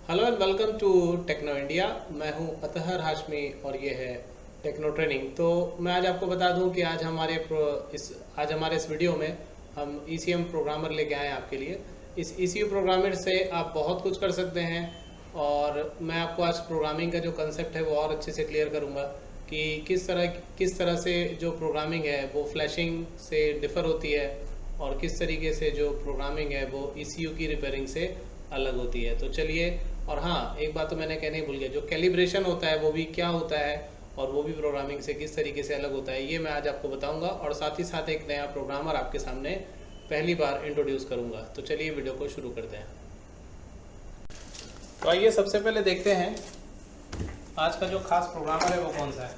Hello and welcome to techno India. मैं हूं अतहर हाशमी और ये है टेक्नो ट्रेनिंग। तो मैं आज आपको बता दूं कि आज हमारे इस वीडियो में हम ECM प्रोग्रामर लेके आए हैं आपके लिए। इस ECU प्रोग्रामर से आप बहुत कुछ कर सकते हैं और मैं आपको आज प्रोग्रामिंग का जो कंसेप्ट है वो और अच्छे से क्लियर करूंगा कि किस तरह से जो प्रोग्रामिंग है वो फ्लैशिंग से डिफ़र होती है और किस तरीके से जो प्रोग्रामिंग है वो ECU की रिपेयरिंग से अलग होती है। तो चलिए, और हाँ, एक बात तो मैंने कहने ही भूल गया, जो कैलिब्रेशन होता है वो भी क्या होता है और वो भी प्रोग्रामिंग से किस तरीके से अलग होता है, ये मैं आज आपको बताऊंगा। और साथ ही साथ एक नया प्रोग्रामर आपके सामने पहली बार इंट्रोड्यूस करूंगा। तो चलिए वीडियो को शुरू करते हैं। तो आइए सबसे पहले देखते हैं आज का जो खास प्रोग्रामर है वो कौन सा है।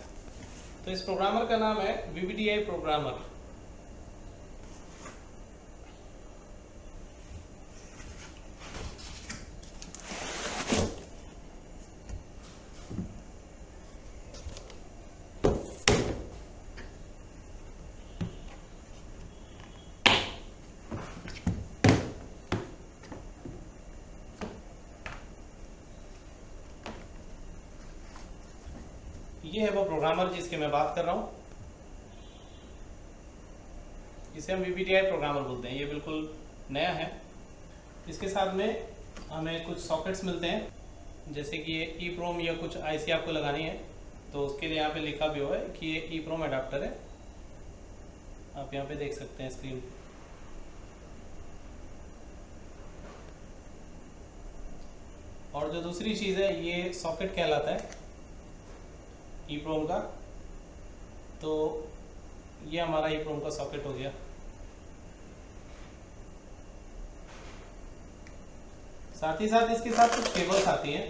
तो इस प्रोग्रामर का नाम है VBDI प्रोग्रामर। ये है वो प्रोग्रामर जिसकी मैं बात कर रहा हूँ। इसे हम VBDI प्रोग्रामर बोलते हैं। ये बिल्कुल नया है। इसके साथ में हमें कुछ सॉकेट्स मिलते हैं, जैसे कि ये EEPROM या कुछ IC आपको लगानी है तो उसके लिए यहाँ पे लिखा भी हुआ है कि ये EEPROM अडाप्टर है। आप यहाँ पे देख सकते हैं स्क्रीन। और जो दूसरी चीज़ है ये सॉकेट कहलाता है EEPROM का। तो ये हमारा EEPROM का सॉकेट हो गया। साथ ही साथ इसके साथ कुछ केबल्स आती हैं।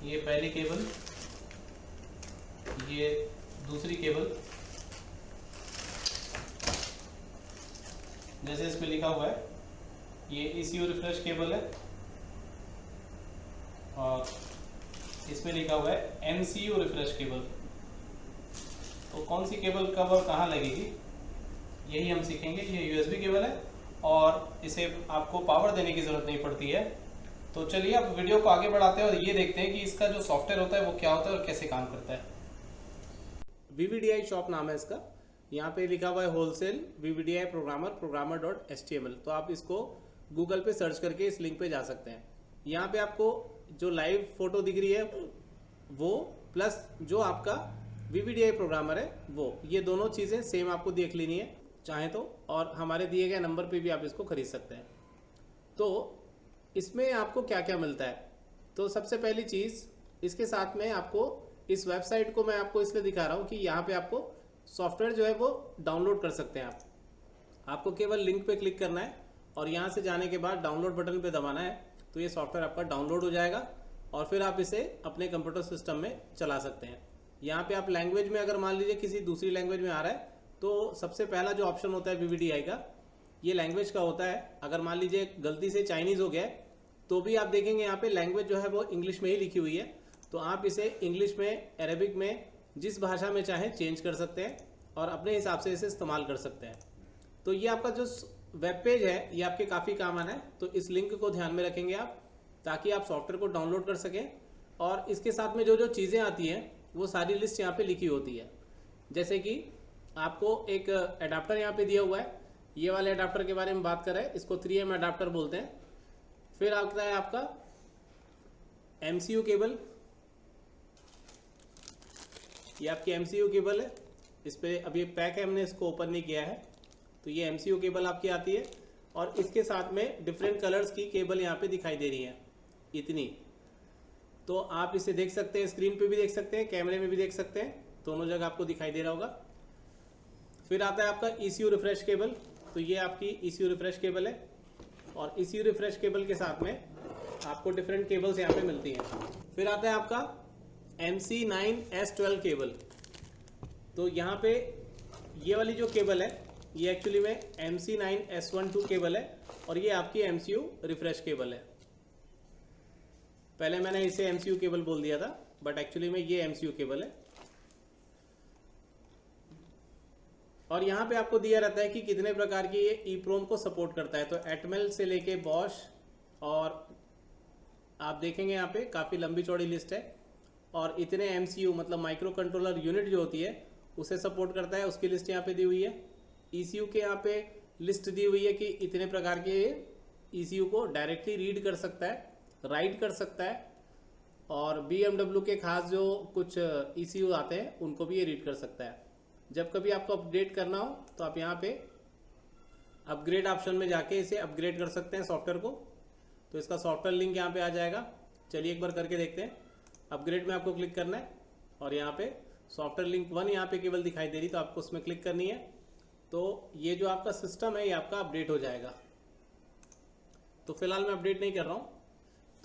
ये पहली केबल, ये दूसरी केबल, जैसे इसमें लिखा हुआ है ये ECU रिफ्रेश केबल है और इसमें लिखा हुआ है MCU रिफ्रेश केबल। तो कौन सी केबल कब और कहाँ लगेगी यही हम सीखेंगे। ये USB केबल है और इसे आपको पावर देने की ज़रूरत नहीं पड़ती है। तो चलिए अब वीडियो को आगे बढ़ाते हैं और ये देखते हैं कि इसका जो सॉफ्टवेयर होता है वो क्या होता है और कैसे काम करता है। VBDI शॉप नाम है इसका। यहाँ पे लिखा हुआ है होलसेल VBDI प्रोग्रामर.html। तो आप इसको गूगल पे सर्च करके इस लिंक पे जा सकते हैं। यहाँ पे आपको जो लाइव फोटो दिख रही है वो प्लस जो आपका VBDI प्रोग्रामर है वो, ये दोनों चीज़ें सेम आपको देख लेनी है चाहें तो, और हमारे दिए गए नंबर पे भी आप इसको खरीद सकते हैं। तो इसमें आपको क्या क्या मिलता है, तो सबसे पहली चीज़ इसके साथ में आपको इस वेबसाइट को मैं आपको इसलिए दिखा रहा हूँ कि यहाँ पे आपको सॉफ्टवेयर जो है वो डाउनलोड कर सकते हैं आपको केवल लिंक पे क्लिक करना है और यहाँ से जाने के बाद डाउनलोड बटन पे दबाना है तो ये सॉफ्टवेयर आपका डाउनलोड हो जाएगा और फिर आप इसे अपने कंप्यूटर सिस्टम में चला सकते हैं। यहाँ पे आप लैंग्वेज में अगर मान लीजिए किसी दूसरी लैंग्वेज में आ रहा है तो सबसे पहला जो ऑप्शन होता है VBDI का, ये लैंग्वेज का होता है। अगर मान लीजिए गलती से चाइनीज़ हो गया है तो भी आप देखेंगे यहाँ पे लैंग्वेज जो है वो इंग्लिश में ही लिखी हुई है। तो आप इसे इंग्लिश में, अरेबिक में, जिस भाषा में चाहें चेंज कर सकते हैं और अपने हिसाब से इसे इस्तेमाल कर सकते हैं। तो ये आपका जो वेब पेज है ये आपके काफ़ी काम आना है। तो इस लिंक को ध्यान में रखेंगे आप, ताकि आप सॉफ्टवेयर को डाउनलोड कर सकें। और इसके साथ में जो जो चीज़ें आती हैं वो सारी लिस्ट यहाँ पे लिखी होती है। जैसे कि आपको एक अडाप्टर यहाँ पे दिया हुआ है। ये वाले अडाप्टर के बारे में बात करें, इसको 3M अडाप्टर बोलते हैं। फिर आता है आपका MCU केबल। ये आपकी MCU केबल है। इस पर अभी पैक है, हमने इसको ओपन नहीं किया है। तो ये MCU केबल आपकी आती है और इसके साथ में डिफरेंट कलर्स की केबल यहाँ पे दिखाई दे रही है इतनी। तो आप इसे देख सकते हैं, स्क्रीन पे भी देख सकते हैं, कैमरे में भी देख सकते हैं, दोनों जगह आपको दिखाई दे रहा होगा। फिर आता है आपका ECU रिफ्रेश केबल। तो ये आपकी ECU रिफ्रेश केबल है और ECU रिफ्रेश केबल के साथ में आपको डिफरेंट केबल्स यहाँ पे मिलती हैं। फिर आता है आपका MC9S12 केबल। तो यहाँ पे ये वाली जो केबल है ये एक्चुअली में MC9S12 केबल है और ये आपकी MCU रिफ्रेश केबल है। पहले मैंने इसे MCU केबल बोल दिया था बट एक्चुअली में ये MCU केबल है। और यहाँ पे आपको दिया रहता है कि कितने प्रकार की ये EEPROM को सपोर्ट करता है। तो एटमेल से लेके बॉश, और आप देखेंगे यहाँ पे काफ़ी लंबी चौड़ी लिस्ट है, और इतने MCU मतलब माइक्रो कंट्रोलर यूनिट जो होती है उसे सपोर्ट करता है, उसकी लिस्ट यहाँ पे दी हुई है। ECU के यहाँ पे लिस्ट दी हुई है कि इतने प्रकार के ECU को डायरेक्टली रीड कर सकता है, राइट कर सकता है, और BMW के खास जो कुछ ECU आते हैं उनको भी ये रीड कर सकता है। जब कभी आपको अपडेट करना हो तो आप यहाँ पे अपग्रेड ऑप्शन में जाके इसे अपग्रेड कर सकते हैं सॉफ्टवेयर को। तो इसका सॉफ्टवेयर लिंक यहाँ पे आ जाएगा। चलिए एक बार करके देखते हैं। अपग्रेड में आपको क्लिक करना है और यहाँ पे सॉफ्टवेयर लिंक 1 यहाँ पे केवल दिखाई दे रही, तो आपको उसमें क्लिक करनी है। तो ये जो आपका सिस्टम है ये आपका अपडेट हो जाएगा। तो फिलहाल मैं अपडेट नहीं कर रहा हूँ।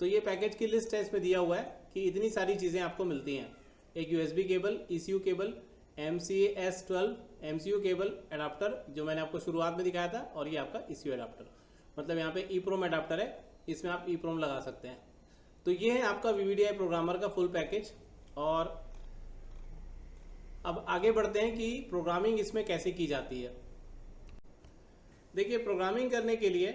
तो ये पैकेज की लिस्ट है, इसमें दिया हुआ है कि इतनी सारी चीज़ें आपको मिलती हैं। एक USB cable, ECU cable, MCAS12 MCU cable adapter जो मैंने आपको शुरुआत में दिखाया था, और ये आपका ECU एडाप्टर, मतलब यहाँ पे EEPROM एडाप्टर है, इसमें आप EEPROM लगा सकते हैं। तो ये है आपका VVDI प्रोग्रामर का फुल पैकेज। और अब आगे बढ़ते हैं कि प्रोग्रामिंग इसमें कैसे की जाती है। देखिए, प्रोग्रामिंग करने के लिए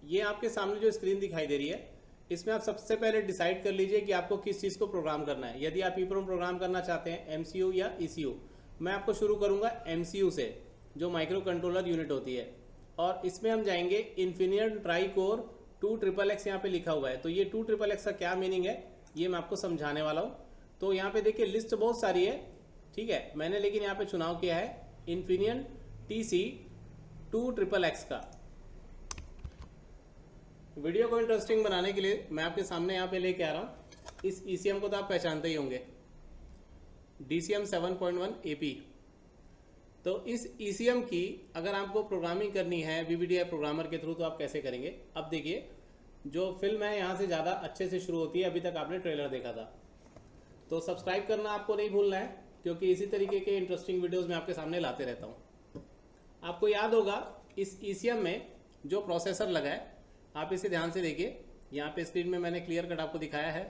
ये आपके सामने जो स्क्रीन दिखाई दे रही है, इसमें आप सबसे पहले डिसाइड कर लीजिए कि आपको किस चीज़ को प्रोग्राम करना है। यदि आप EEPROM प्रोग्राम करना चाहते हैं, MCU या ECU, मैं आपको शुरू करूंगा MCU से, जो माइक्रो कंट्रोलर यूनिट होती है। और इसमें हम जाएंगे इन्फिनियन ट्राई कोर 2XXX, यहाँ पे लिखा हुआ है। तो ये 2XXX का क्या मीनिंग है ये मैं आपको समझाने वाला हूँ। तो यहाँ पे देखिए लिस्ट बहुत सारी है, ठीक है, मैंने लेकिन यहाँ पे चुनाव किया है इन्फिनियन TC 2XXX का। वीडियो को इंटरेस्टिंग बनाने के लिए मैं आपके सामने यहाँ पे लेके आ रहा हूँ। इस ECM को तो आप पहचानते ही होंगे, DCM 7.1 AP। तो इस ECM की अगर आपको प्रोग्रामिंग करनी है VVDI प्रोग्रामर के थ्रू, तो आप कैसे करेंगे। अब देखिए, जो फिल्म है यहाँ से ज़्यादा अच्छे से शुरू होती है। अभी तक आपने ट्रेलर देखा था, तो सब्सक्राइब करना आपको नहीं भूलना है, क्योंकि इसी तरीके के इंटरेस्टिंग वीडियोज़ मैं आपके सामने लाते रहता हूँ। आपको याद होगा इस ECM में जो प्रोसेसर लगा है, आप इसे ध्यान से देखिए। यहाँ पे स्क्रीन में मैंने क्लियर कट आपको दिखाया है।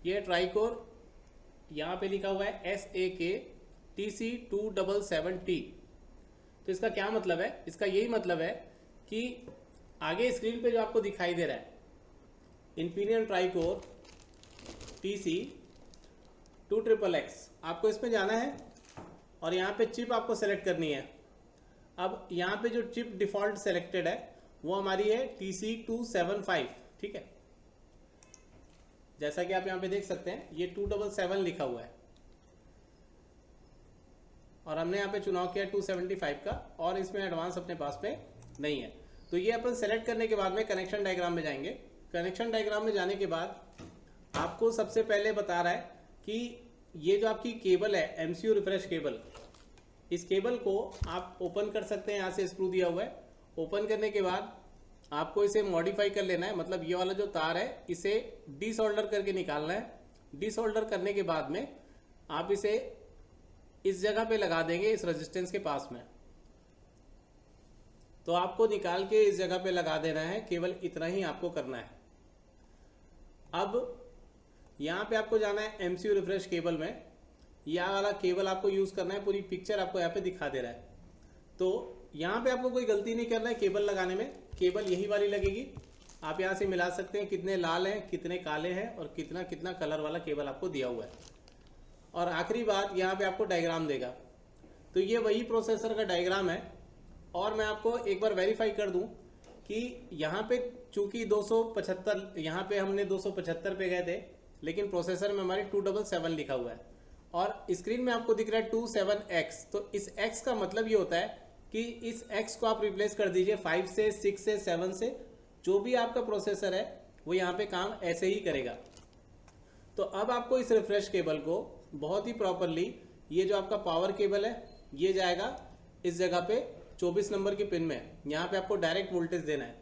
ये ट्राइकोर, यहाँ पे लिखा हुआ है SAK TC277T। तो इसका क्या मतलब है? इसका यही मतलब है कि आगे स्क्रीन पे जो आपको दिखाई दे रहा है इन्फिनियन ट्राइकोर TC 2XXX, आपको इसमें जाना है और यहाँ पे चिप आपको सेलेक्ट करनी है। अब यहाँ पे जो चिप डिफॉल्ट सेलेक्टेड है वो हमारी है TC275, ठीक है। जैसा कि आप यहाँ पे देख सकते हैं ये 277 लिखा हुआ है, और हमने यहाँ पे चुनाव किया 275 का, और इसमें एडवांस अपने पास पे नहीं है। तो ये अपन सेलेक्ट करने के बाद में कनेक्शन डायग्राम में जाएंगे। कनेक्शन डायग्राम में जाने के बाद आपको सबसे पहले बता रहा है कि ये जो आपकी केबल है MCU रिफ्रेश केबल, इस केबल को आप ओपन कर सकते हैं। यहाँ से स्क्रू दिया हुआ है। ओपन करने के बाद आपको इसे मॉडिफाई कर लेना है, मतलब ये वाला जो तार है इसे डिसोल्डर करके निकालना है। डिसोल्डर करने के बाद में आप इसे इस जगह पे लगा देंगे, इस रेजिस्टेंस के पास में। तो आपको निकाल के इस जगह पे लगा देना है, केवल इतना ही आपको करना है। अब यहाँ पे आपको जाना है MCU रिफ्रेश केबल में, यह वाला केबल आपको यूज करना है। पूरी पिक्चर आपको यहाँ पे दिखा दे रहा है। तो यहाँ पे आपको कोई गलती नहीं करना है केबल लगाने में, केबल यही वाली लगेगी। आप यहाँ से मिला सकते हैं कितने लाल हैं, कितने काले हैं, और कितना कितना कलर वाला केबल आपको दिया हुआ है। और आखिरी बात, यहाँ पे आपको डायग्राम देगा। तो ये वही प्रोसेसर का डायग्राम है। और मैं आपको एक बार वेरीफाई कर दूं कि यहाँ पे चूंकि 275, यहाँ पे हमने 275 पे गए थे, लेकिन प्रोसेसर में हमारे 277 लिखा हुआ है, और स्क्रीन में आपको दिख रहा है 27X। तो इस X का मतलब ये होता है कि इस X को आप रिप्लेस कर दीजिए 5 से, 6 से, 7 से। जो भी आपका प्रोसेसर है वो यहाँ पे काम ऐसे ही करेगा। तो अब आपको इस रिफ्रेश केबल को बहुत ही प्रॉपरली, ये जो आपका पावर केबल है ये जाएगा इस जगह पे 24 नंबर की पिन में। यहाँ पे आपको डायरेक्ट वोल्टेज देना है।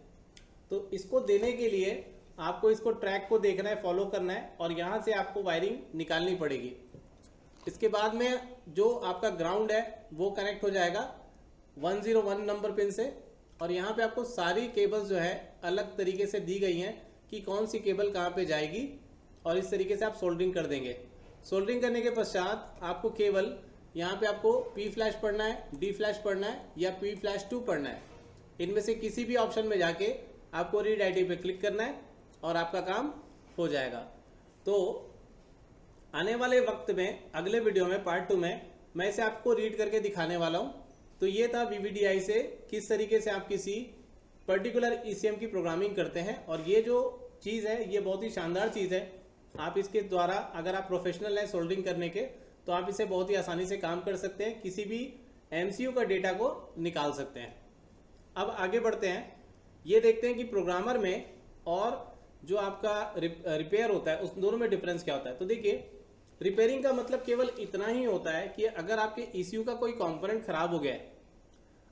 तो इसको देने के लिए आपको इसको ट्रैक को देखना है, फॉलो करना है, और यहाँ से आपको वायरिंग निकालनी पड़ेगी। इसके बाद में जो आपका ग्राउंड है वो कनेक्ट हो जाएगा 101 नंबर पिन से। और यहाँ पे आपको सारी केबल्स जो है अलग तरीके से दी गई हैं कि कौन सी केबल कहाँ पे जाएगी, और इस तरीके से आप सोल्डरिंग कर देंगे। सोल्डरिंग करने के पश्चात आपको केवल यहाँ पे आपको P फ्लैश पढ़ना है, D फ्लैश पढ़ना है या P फ्लैश 2 पढ़ना है। इनमें से किसी भी ऑप्शन में जाके आपको रीड आईडी पे क्लिक करना है और आपका काम हो जाएगा। तो आने वाले वक्त में अगले वीडियो में पार्ट 2 में मैं इसे आपको रीड करके दिखाने वाला हूँ। तो ये था VVDI से किस तरीके से आप किसी पर्टिकुलर ECM की प्रोग्रामिंग करते हैं, और ये जो चीज़ है ये बहुत ही शानदार चीज़ है। आप इसके द्वारा अगर आप प्रोफेशनल हैं सोल्डरिंग करने के, तो आप इसे बहुत ही आसानी से काम कर सकते हैं, किसी भी MCU का डेटा को निकाल सकते हैं। अब आगे बढ़ते हैं, ये देखते हैं कि प्रोग्रामर में और जो आपका रिपेयर होता है उस दोनों में डिफरेंस क्या होता है। तो देखिए, रिपेयरिंग का मतलब केवल इतना ही होता है कि अगर आपके ECU का कोई कंपोनेंट खराब हो गया है,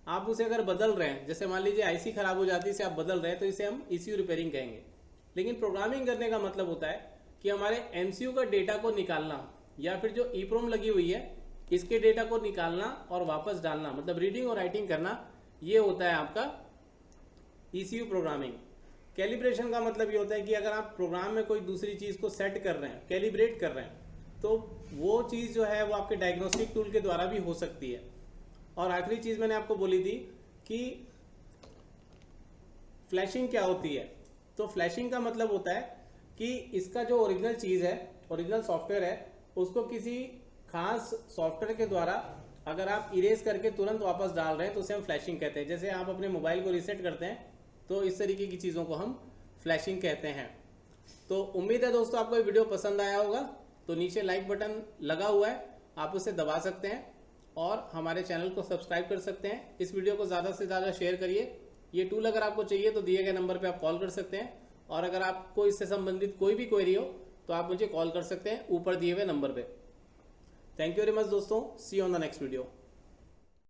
आप उसे अगर बदल रहे हैं, जैसे मान लीजिए IC खराब हो जाती है, इसे आप बदल रहे हैं, तो इसे हम ECU रिपेयरिंग कहेंगे। लेकिन प्रोग्रामिंग करने का मतलब होता है कि हमारे MCU का डेटा को निकालना, या फिर जो EEPROM लगी हुई है इसके डेटा को निकालना और वापस डालना, मतलब रीडिंग और राइटिंग करना, ये होता है आपका ECU प्रोग्रामिंग। कैलिब्रेशन का मतलब ये होता है कि अगर आप प्रोग्राम में कोई दूसरी चीज़ को सेट कर रहे हैं, कैलिब्रेट कर रहे हैं, तो वो चीज़ जो है वो आपके डायग्नोस्टिक टूल के द्वारा भी हो सकती है। और आखिरी चीज़ मैंने आपको बोली थी कि फ्लैशिंग क्या होती है। तो फ्लैशिंग का मतलब होता है कि इसका जो ओरिजिनल चीज़ है, ओरिजिनल सॉफ्टवेयर है, उसको किसी खास सॉफ्टवेयर के द्वारा अगर आप इरेज करके तुरंत वापस डाल रहे हैं तो उसे हम फ्लैशिंग कहते हैं। जैसे आप अपने मोबाइल को रीसेट करते हैं, तो इस तरीके की चीज़ों को हम फ्लैशिंग कहते हैं। तो उम्मीद है दोस्तों आपको ये वीडियो पसंद आया होगा। तो नीचे लाइक बटन लगा हुआ है, आप उसे दबा सकते हैं और हमारे चैनल को सब्सक्राइब कर सकते हैं। इस वीडियो को ज़्यादा से ज़्यादा शेयर करिए। ये टूल अगर आपको चाहिए तो दिए गए नंबर पे आप कॉल कर सकते हैं, और अगर आपको इससे संबंधित कोई भी क्वेरी हो तो आप मुझे कॉल कर सकते हैं ऊपर दिए हुए नंबर पे। थैंक यू वेरी मच दोस्तों, see you on the next video.